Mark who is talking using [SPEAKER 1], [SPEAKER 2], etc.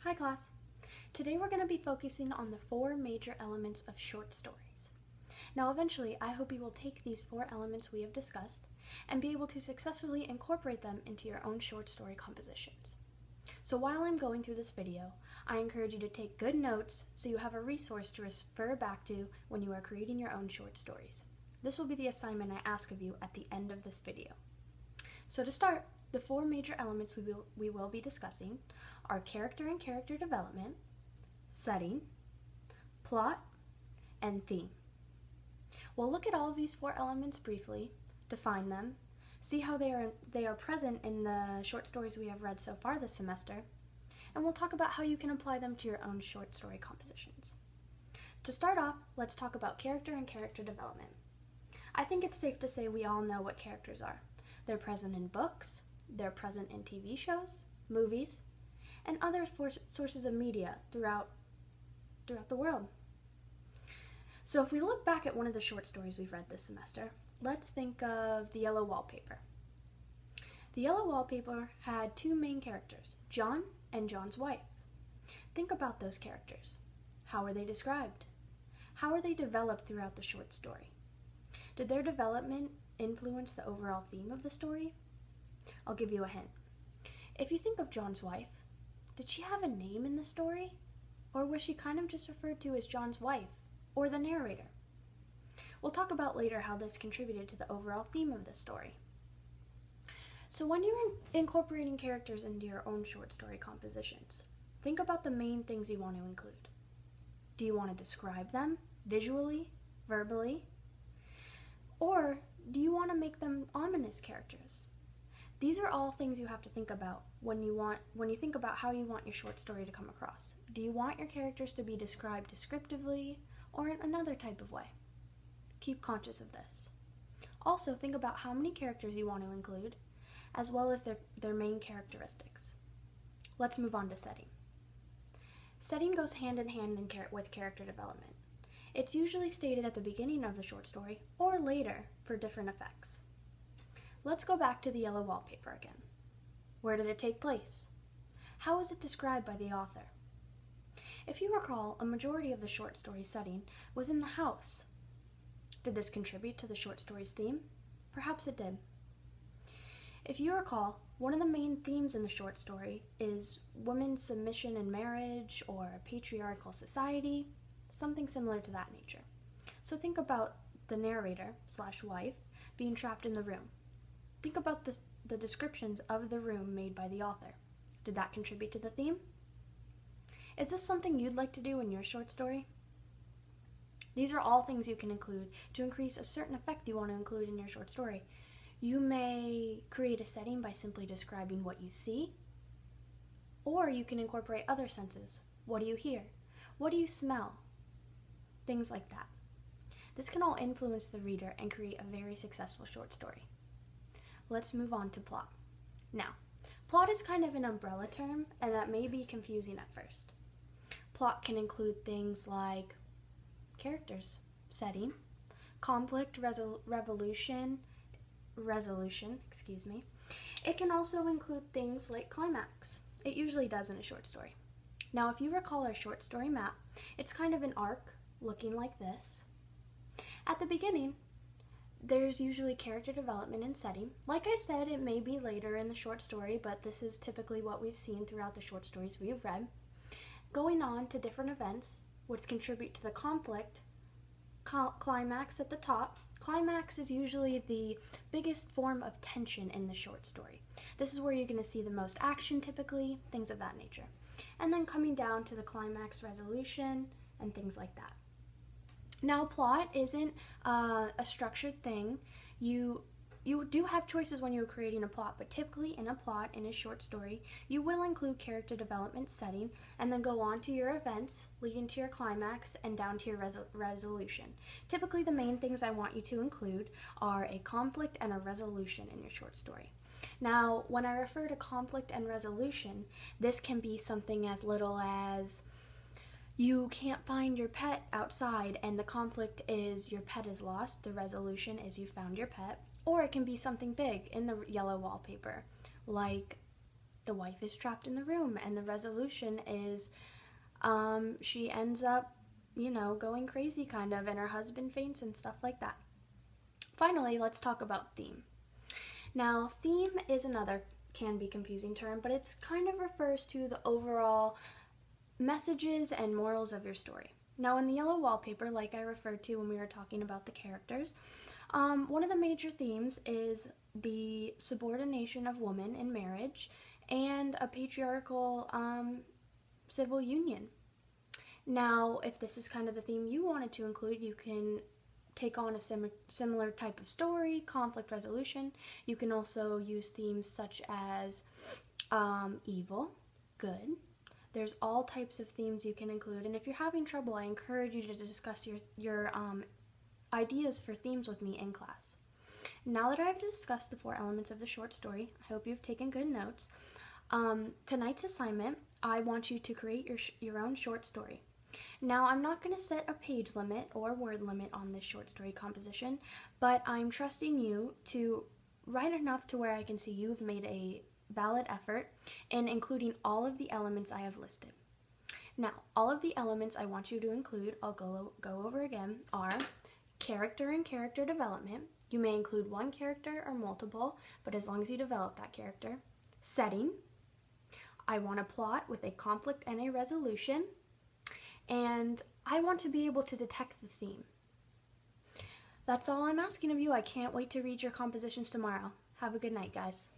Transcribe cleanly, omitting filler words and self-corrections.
[SPEAKER 1] Hi class! Today we're going to be focusing on the 4 major elements of short stories. Now eventually I hope you will take these 4 elements we have discussed and be able to successfully incorporate them into your own short story compositions. So while I'm going through this video, I encourage you to take good notes so you have a resource to refer back to when you are creating your own short stories. This will be the assignment I ask of you at the end of this video. So to start, the 4 major elements we will be discussing are character and character development, setting, plot, and theme. We'll look at all of these 4 elements briefly, define them, see how they are present in the short stories we have read so far this semester, and we'll talk about how you can apply them to your own short story compositions. To start off, let's talk about character and character development. I think it's safe to say we all know what characters are. They're present in books, they're present in TV shows, movies, and other sources of media throughout the world. So if we look back at one of the short stories we've read this semester, let's think of The Yellow Wallpaper. The Yellow Wallpaper had 2 main characters, John and John's wife. Think about those characters. How are they described? How are they developed throughout the short story? Did their development influence the overall theme of the story? I'll give you a hint. If you think of John's wife, did she have a name in the story? Or was she kind of just referred to as John's wife, or the narrator? We'll talk about later how this contributed to the overall theme of the story. So when you're incorporating characters into your own short story compositions, think about the main things you want to include. Do you want to describe them visually, verbally? Or do you want to make them ominous characters? These are all things you have to think about when you think about how you want your short story to come across. Do you want your characters to be described descriptively or in another type of way? Keep conscious of this. Also, think about how many characters you want to include, as well as their main characteristics. Let's move on to setting. Setting goes hand in hand with character development. It's usually stated at the beginning of the short story or later for different effects. Let's go back to The Yellow Wallpaper again. Where did it take place? How is it described by the author? If you recall, a majority of the short story setting was in the house. Did this contribute to the short story's theme? Perhaps it did. If you recall, one of the main themes in the short story is women's submission in marriage or a patriarchal society, something similar to that nature. So think about the narrator/wife being trapped in the room. Think about the descriptions of the room made by the author. Did that contribute to the theme? Is this something you'd like to do in your short story? These are all things you can include to increase a certain effect you want to include in your short story. You may create a setting by simply describing what you see, or you can incorporate other senses. What do you hear? What do you smell? Things like that. This can all influence the reader and create a very successful short story. Let's move on to plot. Now, plot is kind of an umbrella term, and that may be confusing at first. Plot can include things like characters, setting, conflict, resolution. It can also include things like climax. It usually does in a short story. Now, if you recall our short story map, it's kind of an arc looking like this. At the beginning, there's usually character development and setting. Like I said, it may be later in the short story, but this is typically what we've seen throughout the short stories we've read. Going on to different events, which contribute to the conflict, climax at the top. Climax is usually the biggest form of tension in the short story. This is where you're going to see the most action typically, things of that nature. And then coming down to the climax resolution and things like that. Now, plot isn't a structured thing. You do have choices when you're creating a plot, but typically in a plot, in a short story, you will include character development, setting, and then go on to your events, leading to your climax, and down to your resolution. Typically, the main things I want you to include are a conflict and a resolution in your short story. Now, when I refer to conflict and resolution, this can be something as little as you can't find your pet outside and the conflict is your pet is lost, the resolution is you found your pet, or it can be something big in the Yellow Wallpaper, like the wife is trapped in the room, and the resolution is she ends up, going crazy kind of, and her husband faints and stuff like that. Finally, let's talk about theme. Now, theme is another can be confusing term, but it's kind of refers to the overall messages and morals of your story. Now, in the yellow wallpaper, like I referred to when we were talking about the characters, one of the major themes is the subordination of women in marriage and a patriarchal civil union. Now, if this is kind of the theme you wanted to include, you can take on a similar type of story, conflict resolution. You can also use themes such as evil, good. There's all types of themes you can include, and if you're having trouble, I encourage you to discuss your ideas for themes with me in class. Now that I've discussed the 4 elements of the short story, I hope you've taken good notes. Tonight's assignment, I want you to create your own short story. Now, I'm not going to set a page limit or word limit on this short story composition, but I'm trusting you to write enough to where I can see you've made a valid effort in including all of the elements I have listed. Now, all of the elements I want you to include, I'll go over again, are character and character development. You may include one character or multiple, but as long as you develop that character. Setting. I want a plot with a conflict and a resolution. And I want to be able to detect the theme. That's all I'm asking of you. I can't wait to read your compositions tomorrow. Have a good night, guys.